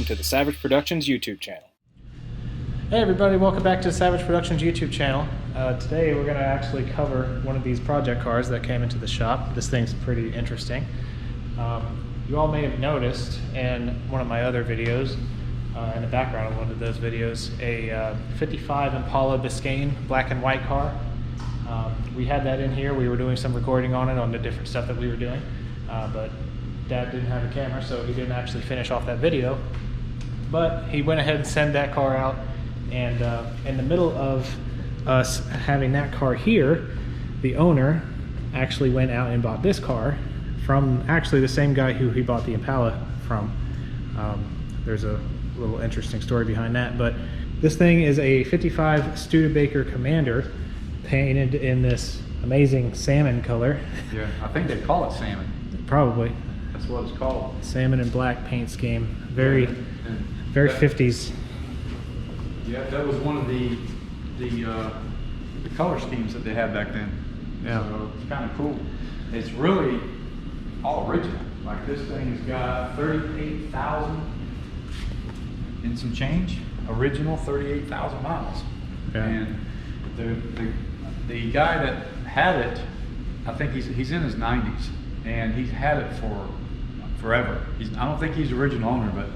to the Savage Productions YouTube channel. Hey everybody, welcome back to Savage Productions YouTube channel. Today we're going to actually cover one of these project cars that came into the shop. This thing's pretty interesting. You all may have noticed in one of my other videos, in the background of one of those videos, a 55 Impala Biscayne black and white car. We had that in here. We were doing some recording on it on the different stuff that we were doing, but Dad didn't have a camera, so he didn't actually finish off that video. But he went ahead and sent that car out, and in the middle of us having that car here, the owner actually went out and bought this car from actually the same guy who he bought the Impala from. There's a little interesting story behind that, but this thing is a 55 Studebaker Commander painted in this amazing salmon color. Yeah, I think they call it salmon. Probably. That's what it's called. Salmon and black paint scheme. Very, very 50s. Yeah, that was one of the color schemes that they had back then. Yeah. So it's kind of cool. It's really all original. Like this thing's got 38,000 and some change. Original 38,000 miles. Yeah. And the guy that had it, I think he's in his 90s, and he's had it for forever. I don't think he's the original owner, but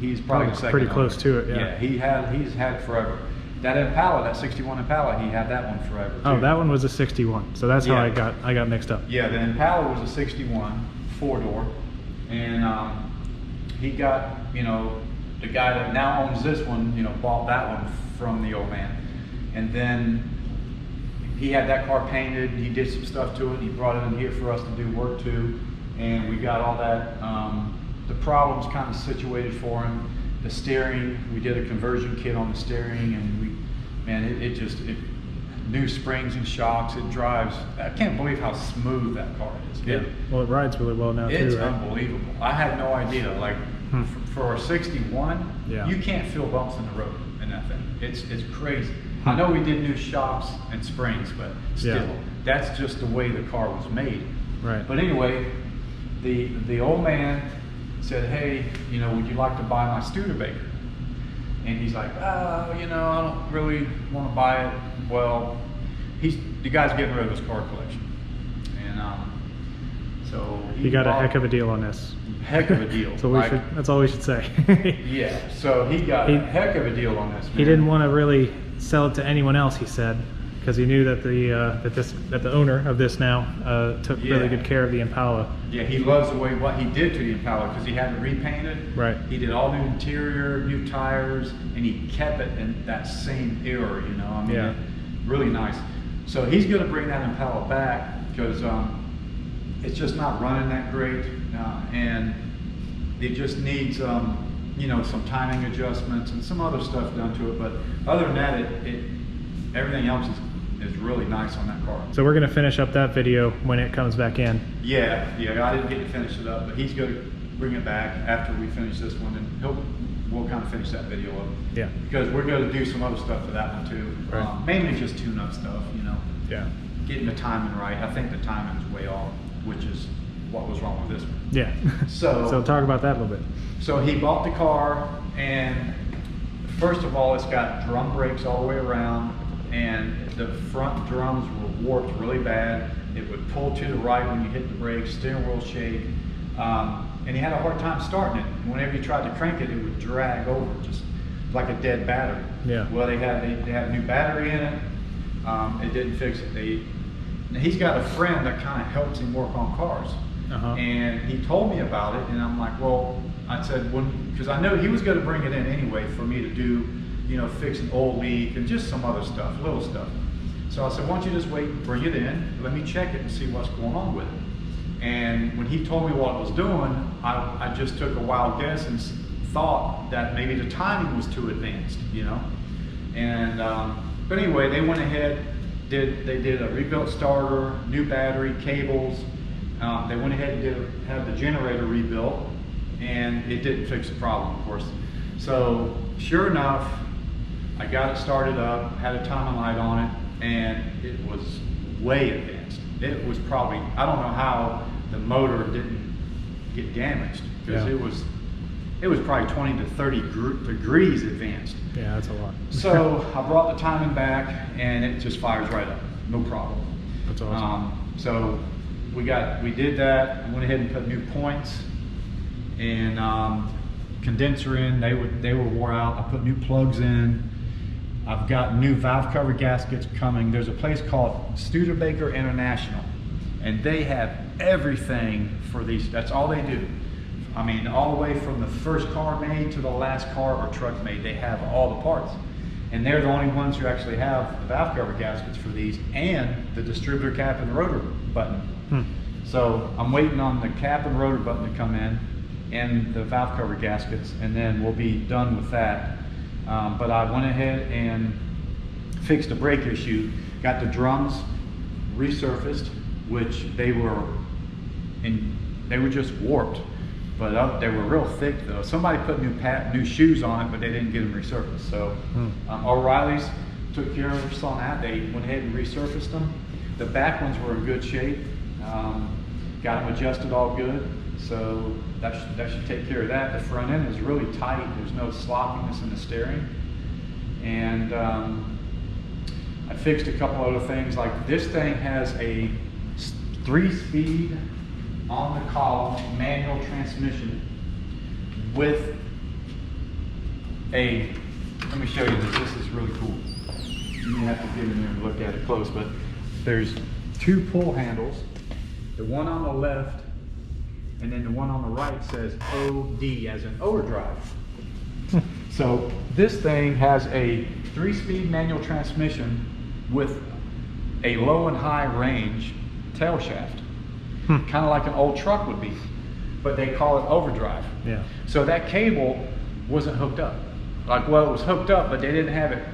he's probably the second pretty owner. close to it. Yeah, he's had it forever. That Impala, that 61 Impala, he had that one forever too. Oh, that one was a 61. So that's how Yeah. I got mixed up. Yeah, the Impala was a 61 4-door, and he got, the guy that now owns this one, bought that one from the old man, and then he had that car painted. He did some stuff to it. And he brought it in here for us to do work to, and we got all that. The problems kind of situated for him. The steering, we did a conversion kit on the steering, and new springs and shocks. It drives. I can't believe how smooth that car is. Yeah. Well, it rides really well now It's too, right? unbelievable. I had no idea. Like for a 61, Yeah. you can't feel bumps in the road in that thing. It's crazy. I know we did new shocks and springs, but still, that's just the way the car was made. Right. But anyway, the old man said, "Hey, would you like to buy my Studebaker?" And he's like, "Oh, I don't really want to buy it." Well, the guy's getting rid of his car collection, and so he got a heck of a deal on this. Heck of a deal. So that's all we should say. Yeah. So he got a heck of a deal on this. Man. He didn't want to really sell it to anyone else, he said, because he knew that the owner of this now took really good care of the Impala. Yeah, he loves what he did to the Impala, because he had it repainted. Right. He did all new interior, new tires, and he kept it in that same era. Really nice. So he's going to bring that Impala back because it's just not running that great, and it just needs some timing adjustments and some other stuff done to it. But other than that, everything else is really nice on that car. So we're going to finish up that video when it comes back in. Yeah, I didn't get to finish it up, but he's going to bring it back after we finish this one, and we'll kind of finish that video up. Yeah. Because we're going to do some other stuff for that one too. Right. Mainly just tune-up stuff, Yeah. Getting the timing right. I think the timing is way off, which is what was wrong with this one. Yeah. So talk about that a little bit. So he bought the car, and first of all, it's got drum brakes all the way around, and the front drums were warped really bad. It would pull to the right when you hit the brakes, steering wheel shake, and he had a hard time starting it. Whenever you tried to crank it, it would drag over, just like a dead battery. Yeah. Well, they had a new battery in it. It didn't fix it. He's got a friend that kind of helps him work on cars. And he told me about it, and I'm like, well, I said, because I know he was going to bring it in anyway for me to do, fix an oil leak and just some other stuff, little stuff. So I said, why don't you just wait and bring it in, let me check it and see what's going on with it. And when he told me what it was doing, I just took a wild guess and thought that maybe the timing was too advanced, And but anyway, they went ahead, they did a rebuilt starter, new battery, cables. They went ahead and had the generator rebuilt, and it didn't fix the problem, of course. So sure enough, I got it started up, had a timing light on it, and it was way advanced. It was probably, I don't know how the motor didn't get damaged, because it was probably 20 to 30 degrees advanced. Yeah, that's a lot. So I brought the timing back, and it just fires right up, no problem. That's awesome. So we did that. I went ahead and put new points and condenser in. They were wore out. I put new plugs in. I've got new valve cover gaskets coming. There's a place called Studebaker International, and they have everything for these. That's all they do. I mean, all the way from the first car made to the last car or truck made, they have all the parts. And they're the only ones who actually have the valve cover gaskets for these and the distributor cap and the rotor button. So I'm waiting on the cap and rotor button to come in and the valve cover gaskets, and then we'll be done with that. But I went ahead and fixed the brake issue, got the drums resurfaced, which they were just warped. But they were real thick though. Somebody put new shoes on it, but they didn't get them resurfaced. So O'Reilly's took care of us on that. They went ahead and resurfaced them. The back ones were in good shape. Got them adjusted all good. So that should take care of that. The front end is really tight. There's no sloppiness in the steering. And I fixed a couple other things. Like this thing has a 3-speed on the column manual transmission with a, let me show you this. This is really cool. You may have to get in there and look at it close, but there's 2 pull handles. The one on the left and then the one on the right says OD as in overdrive. So this thing has a 3-speed manual transmission with a low and high range tail shaft. Kind of like an old truck would be, but they call it overdrive. Yeah. So that cable wasn't hooked up. Like, well, it was hooked up, but they didn't have it.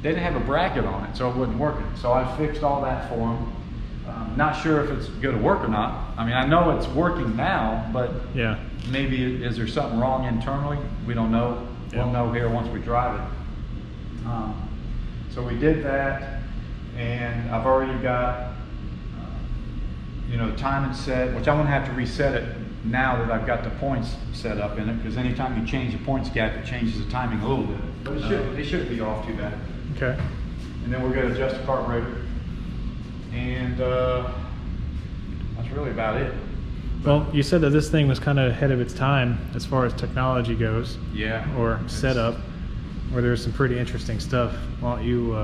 They didn't have a bracket on it, so it wasn't working. So I fixed all that for them. Not sure if it's going to work or not. I mean, I know it's working now, but yeah, maybe is there something wrong internally? We don't know. Yeah. We'll know here once we drive it. So we did that, and I've already got the timing set, which I'm going to have to reset it now that I've got the points set up in it, because anytime you change the points gap, it changes the timing a little bit. But it shouldn't be off too bad. Okay. And then we're going to adjust the carburetor. And that's really about it. Well, you said that this thing was kind of ahead of its time as far as technology goes. Yeah. Or setup, where there's some pretty interesting stuff. Why don't you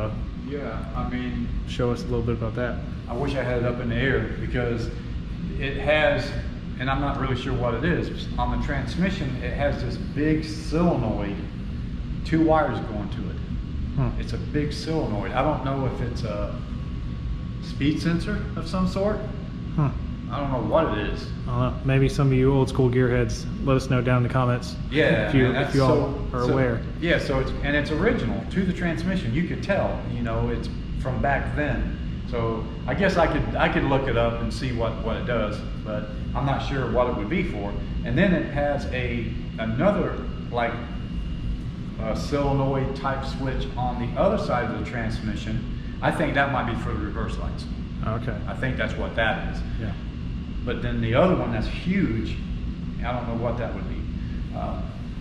yeah, I mean, show us a little bit about that? I wish I had it up in the air, because it has, and I'm not really sure what it is, on the transmission it has this big solenoid, 2 wires going to it. It's a big solenoid. I don't know if it's a speed sensor of some sort. I don't know what it is. Maybe some of you old school gearheads, let us know down in the comments. Yeah, if you all are aware. Yeah, so it's original to the transmission. You could tell, it's from back then. So I guess I could look it up and see what it does, but I'm not sure what it would be for. And then it has another like solenoid type switch on the other side of the transmission. I think that might be for the reverse lights. Okay. I think that's what that is. Yeah. But then the other one that's huge, I don't know what that would be.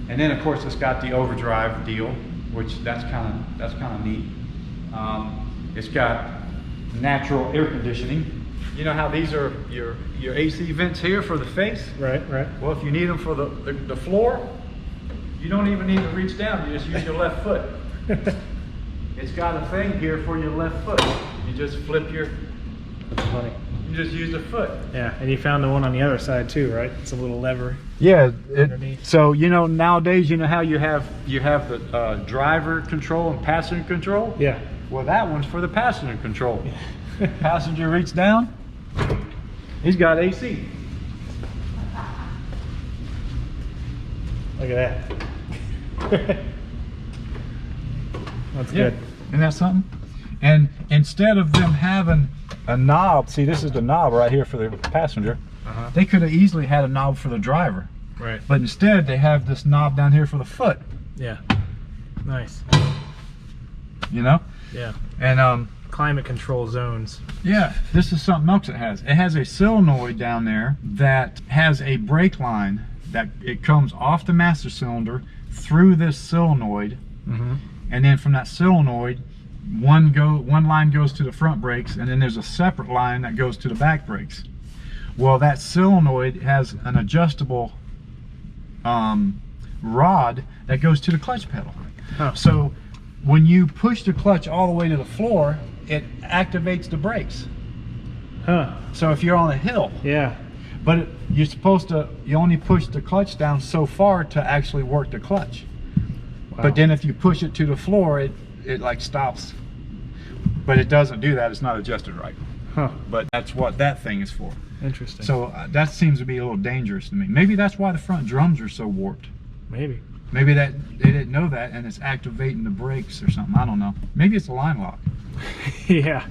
And then of course it's got the overdrive deal, which that's kind of neat. It's got natural air conditioning. You know how these are your AC vents here for the face? Right. Well, if you need them for the floor, you don't even need to reach down. You just use your left foot. It's got a thing here for your left foot. You just flip your. That's funny. You just use the foot. Yeah, and you found the one on the other side too, right? It's a little lever. Yeah. Underneath. So nowadays how you have the driver control and passenger control. Yeah. Well, that one's for the passenger control. Passenger reach down. He's got AC. Look at that. That's good. Isn't that something? And instead of them having a knob, see, this is the knob right here for the passenger. They could have easily had a knob for the driver. Right. But instead they have this knob down here for the foot. Yeah. Nice. Yeah. And climate control zones. yeah, this is something else it has. It has a solenoid down there that has a brake line that it comes off the master cylinder through this solenoid, and then from that solenoid, one line goes to the front brakes, and then there's a separate line that goes to the back brakes. Well, that solenoid has an adjustable rod that goes to the clutch pedal. So when you push the clutch all the way to the floor, it activates the brakes. So if you're on a hill, but you're supposed to, you only push the clutch down so far to actually work the clutch. But then if you push it to the floor, it like stops. But it doesn't do that. It's not adjusted right. But that's what that thing is for. Interesting. So that seems to be a little dangerous to me. Maybe that's why the front drums are so warped. Maybe that they didn't know that, and it's activating the brakes or something. I don't know. Maybe it's a line lock. Yeah.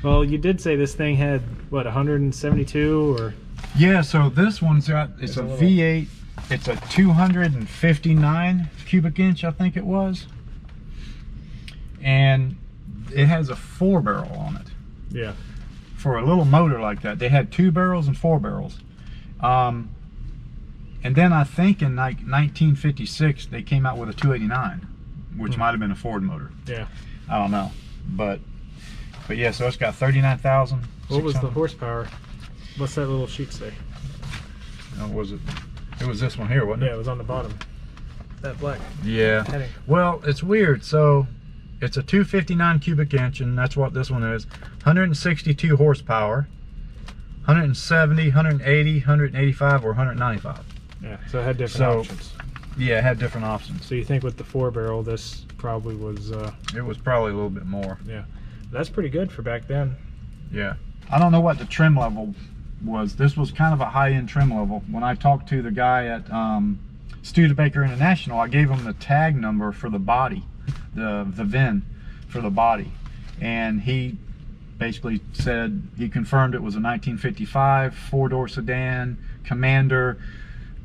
Well, you did say this thing had what, 172 or? Yeah. So this one's got, it's a V8. It's a 259 cubic inch, I think it was, and it has a 4-barrel on it. Yeah. For a little motor like that, they had 2 barrels and 4 barrels. And then I think in like 1956 they came out with a 289, which might have been a Ford motor. Yeah. I don't know, but yeah. So it's got 39,000. What was the horsepower? What's that little sheet say? Was it? It was this one here, wasn't it? Yeah, it was on the bottom. That black. Yeah. heading. Well, it's weird. So it's a 259 cubic inch, and that's what this one is. 162 horsepower, 170, 180, 185, or 195. Yeah, so it had different options. Yeah, it had different options. So you think with the 4-barrel, this probably was... it was probably a little bit more. Yeah. That's pretty good for back then. Yeah. I don't know what the trim level was. This was kind of a high-end trim level. When I talked to the guy at Studebaker International, I gave him the tag number for the body, the VIN for the body. And he basically said, he confirmed it was a 1955 4-door sedan, Commander.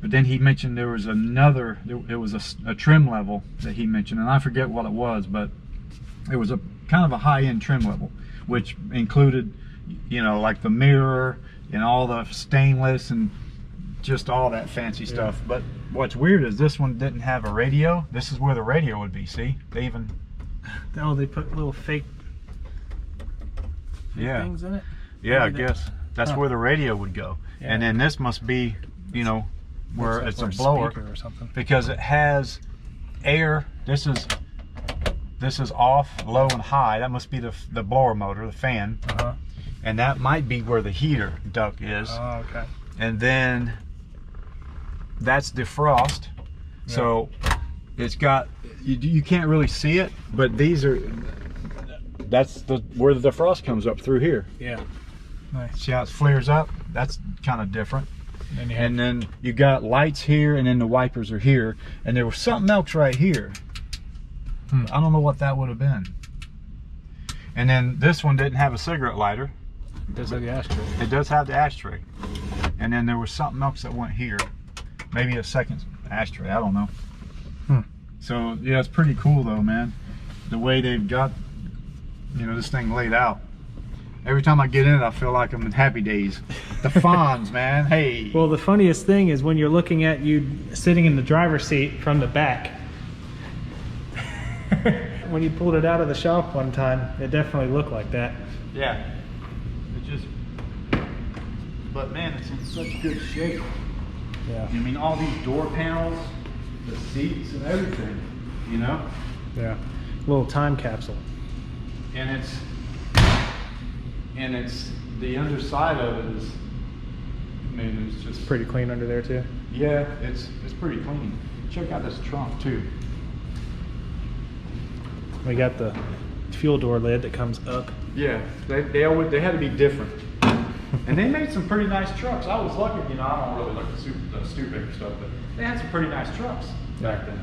But then he mentioned there was another, it was a trim level that he mentioned, and I forget what it was, but it was a kind of a high-end trim level, which included, you know, like the mirror and all the stainless and just all that fancy stuff. But what's weird is this one didn't have a radio. This is where the radio would be. See, they even they put little fake things in it. Yeah, I guess that's where the radio would go. And then this must be, you know, where it's a blower or something, because it has air. This is off, low, and high. That must be the blower motor, the fan. And that might be where the heater duct is. Oh, okay. And then that's defrost. So it's got, you can't really see it, but these are, that's where the defrost comes up through here. Yeah. Nice. See how it flares up? That's kind of different. And then you got lights here, and then the wipers are here, and there was something else right here. I don't know what that would have been. And then this one didn't have a cigarette lighter. It does have the ashtray. It does have the ashtray. And then there was something else that went here. Maybe a second ashtray, I don't know. So yeah, it's pretty cool though, man. The way they've got, you know, this thing laid out. Every time I get in it, I feel like I'm in Happy Days. The Fonz, man, hey. Well, the funniest thing is when you're looking at you sitting in the driver's seat from the back. When you pulled it out of the shop one time, it definitely looked like that. Yeah. It just, but man, it's in such good shape. Yeah. I mean, all these door panels, the seats and everything, you know? Yeah. Little time capsule. And it's the underside of it is, I mean, it's just pretty clean under there too. Yeah, it's pretty clean. Check out this trunk too. We got the fuel door lid that comes up. Yeah, they had to be different. And they made some pretty nice trucks. I was lucky, you know, I don't really like the Studebaker stuff, but they had some pretty nice trucks back then.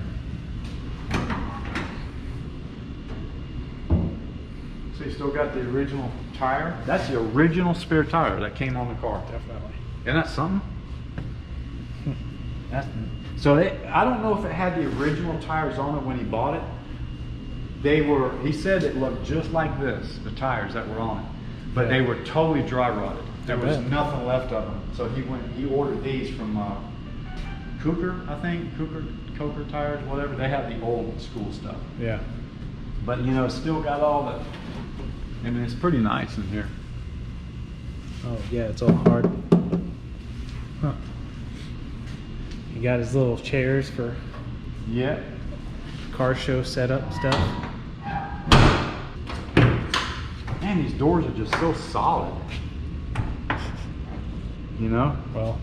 So you still got the original tire. That's the original spare tire that came on the car. Definitely. Isn't that something? So I don't know if it had the original tires on it when he bought it. He said it looked just like this, the tires that were on it, but they were totally dry rotted. There was nothing left of them. So he ordered these from Cougar, I think, Cougar tires, whatever. They have the old school stuff. Yeah. But you know, it's still got all the, I mean, it's pretty nice in here. Oh yeah, it's all hard. Huh. You got his little chairs for Yeah. car show setup stuff. Man, these doors are just so solid. You know? Well,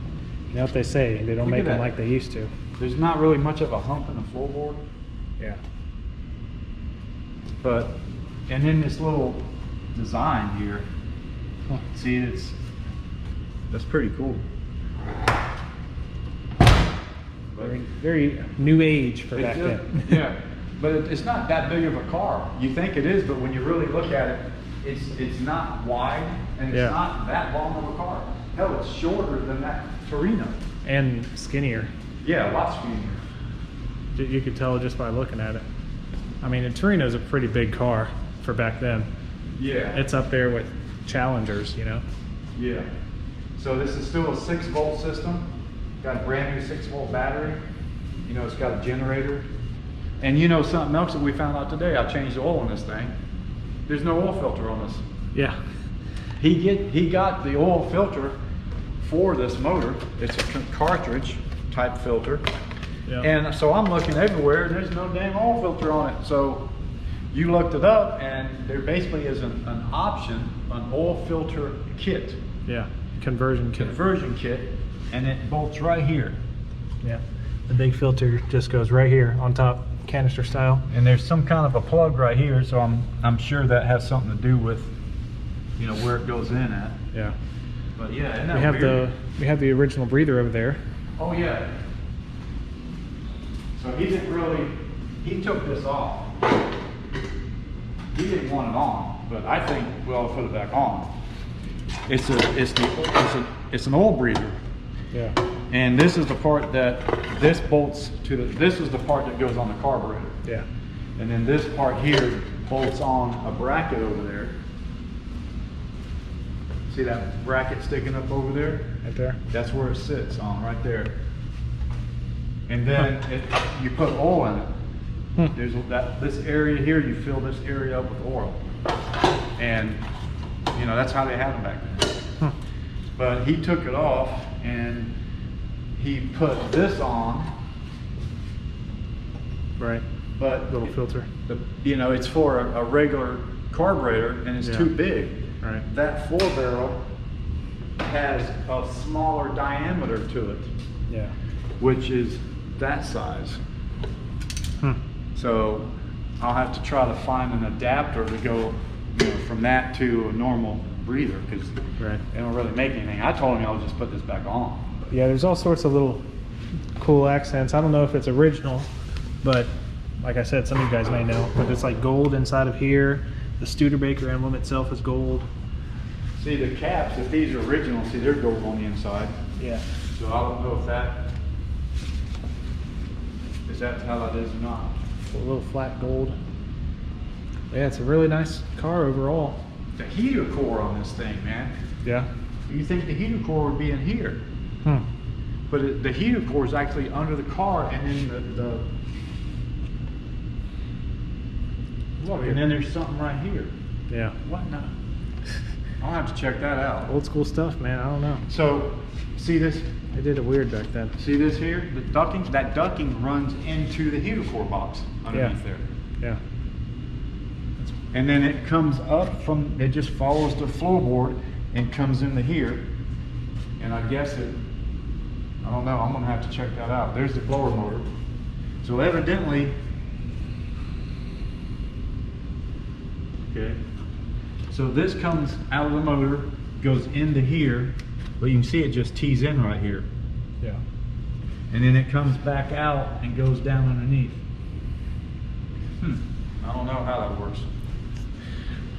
you know what they say, they don't Look make at them that. like they used to. There's not really much of a hump in the floorboard. Yeah. But, and then this little design here, Huh. see, that's pretty cool. Very, very new age for back then. Yeah, but it's not that big of a car. You think it is, but when you really look at it, it's not wide and it's Yeah. not that long of a car. Hell, it's shorter than that Torino. And skinnier. Yeah, a lot skinnier. You could tell just by looking at it. I mean, a Torino's a pretty big car for back then. Yeah. It's up there with Challengers, you know? Yeah. So this is still a 6-volt system. Got a brand new 6-volt battery. You know, it's got a generator. And you know something else that we found out today, I changed the oil in this thing. There's no oil filter on this. Yeah. He got the oil filter for this motor. It's a cartridge type filter. Yeah. And so I'm looking everywhere and there's no damn oil filter on it. So you looked it up and there basically is an option, an oil filter kit. Yeah. Conversion kit. And it bolts right here. Yeah. The big filter just goes right here on top, canister style. And there's some kind of a plug right here, so I'm sure that has something to do with, you know, where it goes in at. Yeah. But yeah, isn't that We have the original breather over there. Oh yeah. So he took this off. He didn't want it on, but I think we ought to put it back on. It's an oil breather. Yeah. And this is the part that this bolts to this is the part that goes on the carburetor. Yeah. And then this part here bolts on a bracket over there. See that bracket sticking up over there? Right there. That's where it sits on, right there. And then you put oil in it. There's this area here, you fill this area up with oil. And, you know, that's how they had them back then. But he took it off and he put this on. Right. But Little filter. You know, it's for a regular carburetor and it's too big. Right. That floor barrel has a smaller diameter to it, Yeah. which is that size. Hmm. So I'll have to try to find an adapter to go, you know, from that to a normal breather because Right. they don't really make anything. I told him I'll just put this back on. Yeah, there's all sorts of little cool accents. I don't know if it's original, but like I said, some of you guys may know, but it's like gold inside of here. The Studebaker emblem itself is gold. See the caps, if these are original, see they're gold on the inside. Yeah. So I don't know if that's how that is or not. A little flat gold. Yeah, it's a really nice car overall. The heater core on this thing, man. Yeah. You think the heater core would be in here, Hmm. but the heater core is actually under the car, and then and then there's something right here. Yeah. What now? I'll have to check that out. Old school stuff, man. I don't know. So, see this? They did it weird back then. See this here? The ducting. That ducting runs into the heater core box underneath there. Yeah. And then it comes up from, it just follows the floorboard and comes into here. And I guess I don't know, I'm gonna have to check that out. There's the blower motor. So evidently, okay, so this comes out of the motor, goes into here, but you can see it just tees in right here. Yeah. And then it comes back out and goes down underneath. I don't know how that works.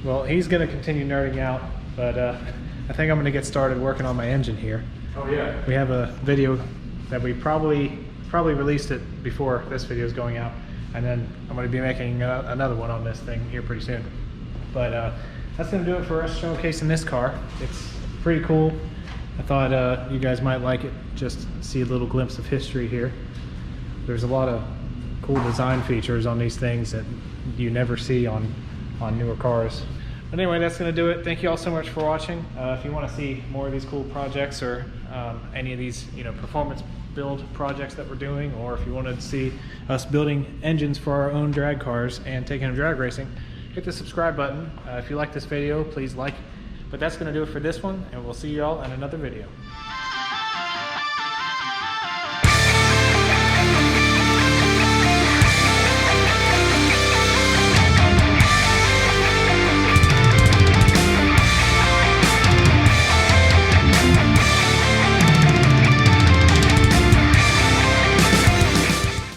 Well, he's going to continue nerding out, but I think I'm going to get started working on my engine here. Oh yeah. We have a video that we probably released it before this video is going out, and then I'm going to be making another one on this thing here pretty soon. But that's going to do it for us showcasing this car. It's pretty cool. I thought you guys might like it, just see a little glimpse of history here. There's a lot of cool design features on these things that you never see on newer cars. But anyway, that's going to do it. Thank you all so much for watching. If you want to see more of these cool projects or any of these performance build projects that we're doing, or if you wanted to see us building engines for our own drag cars and taking them drag racing, hit the subscribe button. If you like this video, please like it. But that's going to do it for this one, and we'll see you all in another video.